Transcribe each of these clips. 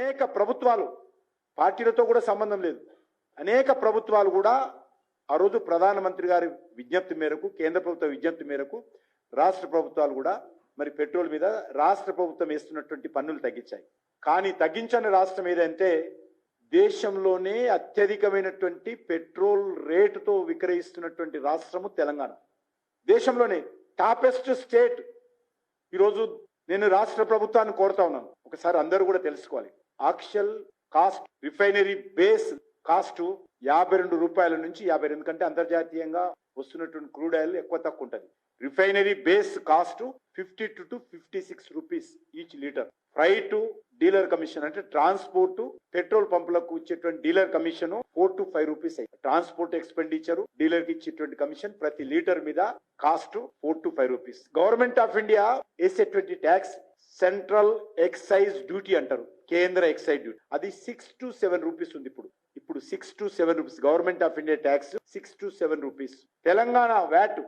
అనేక ప్రభుత్వాలు, పార్టీలతో కూడా సంబంధం లేదు, అనేక ప్రభుత్వాలు కూడా ఆ రోజు ప్రధానమంత్రి గారి విజ్ఞప్తి మేరకు, కేంద్ర ప్రభుత్వ విజ్ఞప్తి మేరకు రాష్ట్ర ప్రభుత్వాలు కూడా మరి పెట్రోల్ మీద రాష్ట్ర ప్రభుత్వం వేస్తున్నటువంటి పన్నులు తగ్గించాయి. కానీ తగ్గించని రాష్ట్రం ఏదంటే దేశంలోనే అత్యధికమైనటువంటి పెట్రోల్ రేటుతో విక్రయిస్తున్నటువంటి రాష్ట్రము తెలంగాణ. దేశంలోనే టాపెస్ట్ స్టేట్. ఈరోజు నేను రాష్ట్ర ప్రభుత్వాన్ని కోరుతా ఉన్నాను, ఒకసారి అందరూ కూడా తెలుసుకోవాలి. Actual cost refinery base cost 52 రూపాయల నుంచి 52, ఎందుకంటే అంతర్జాతీయంగా వస్తున్నటువంటి క్రూడ్ ఆయిల్ ఎక్కువ తక్కువ ఉంటుంది. Refinery base cost 52 to 56 rupees each litre. Freight dealer commission అంటే ట్రాన్స్పోర్ట్, పెట్రోల్ పంపులకు ఇచ్చేటువంటి dealer commission 4 to 5 rupees. Transport expenditure, dealer కి ఇచ్చేటువంటి కమిషన్ ప్రతి లీటర్ మీద cost 4 to 5 rupees. Government of India వేసేటువంటి ట్యాక్స్ సెంట్రల్ ఎక్సైజ్ డ్యూటీ అంటారు, కేంద్ర ఎక్సైజ్ డ్యూటీ. అది 6 to 7 రూపీస్ ఉంది. ఇప్పుడు 6 to 7 rupees government of India tax 6 to 7 rupees. Telangana VAT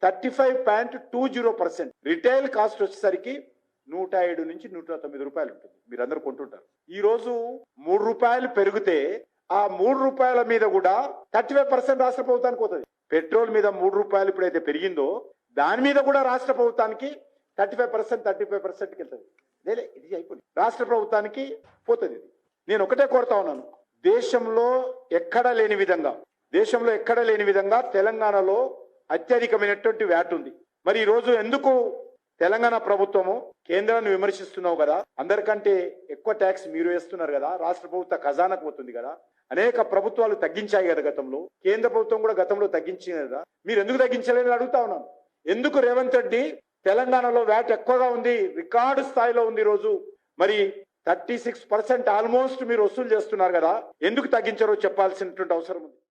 35.20%. Retail cost వచ్చేసరికి 107 నుంచి 109 రూపాయలు ఉంటుంది. మీరందరూ కొంటుంటారు. ఈ రోజు 3 రూపాయలు పెరిగితే ఆ 3 రూపాయల మీద కూడా 35% రాష్ట్ర ప్రభుత్వానికి పోతుంది. పెట్రోల్ మీద 3 రూపాయలు ఇప్పుడైతే పెరిగిందో దాని మీద కూడా రాష్ట్ర ప్రభుత్వానికి 35%కి వెళ్తుంది. ఇది అయిపోయింది, రాష్ట్ర ప్రభుత్వానికి పోతుంది. నేను ఒకటే కోరుతా ఉన్నాను, దేశంలో ఎక్కడా లేని విధంగా తెలంగాణలో అత్యధికమైనటువంటి వ్యాట్ ఉంది. మరి ఈ రోజు ఎందుకు తెలంగాణ ప్రభుత్వము కేంద్రాన్ని విమర్శిస్తున్నావు కదా, అందరికంటే ఎక్కువ ట్యాక్స్ మీరు వేస్తున్నారు కదా, రాష్ట్ర ప్రభుత్వ ఖజానాకు పోతుంది కదా, అనేక ప్రభుత్వాలు తగ్గించాయి కదా గతంలో, కేంద్ర ప్రభుత్వం కూడా గతంలో తగ్గించింది కదా, మీరు ఎందుకు తగ్గించలేదని అడుగుతా ఉన్నాను. ఎందుకు రేవంత్ రెడ్డి తెలంగాణలో వ్యాట్ ఎక్కువగా ఉంది, రికార్డు స్థాయిలో ఉంది ఈ రోజు, మరి 36% ఆల్మోస్ట్ మీరు వసూలు చేస్తున్నారు కదా, ఎందుకు తగ్గించారో చెప్పాల్సినటువంటి అవసరం ఉంది.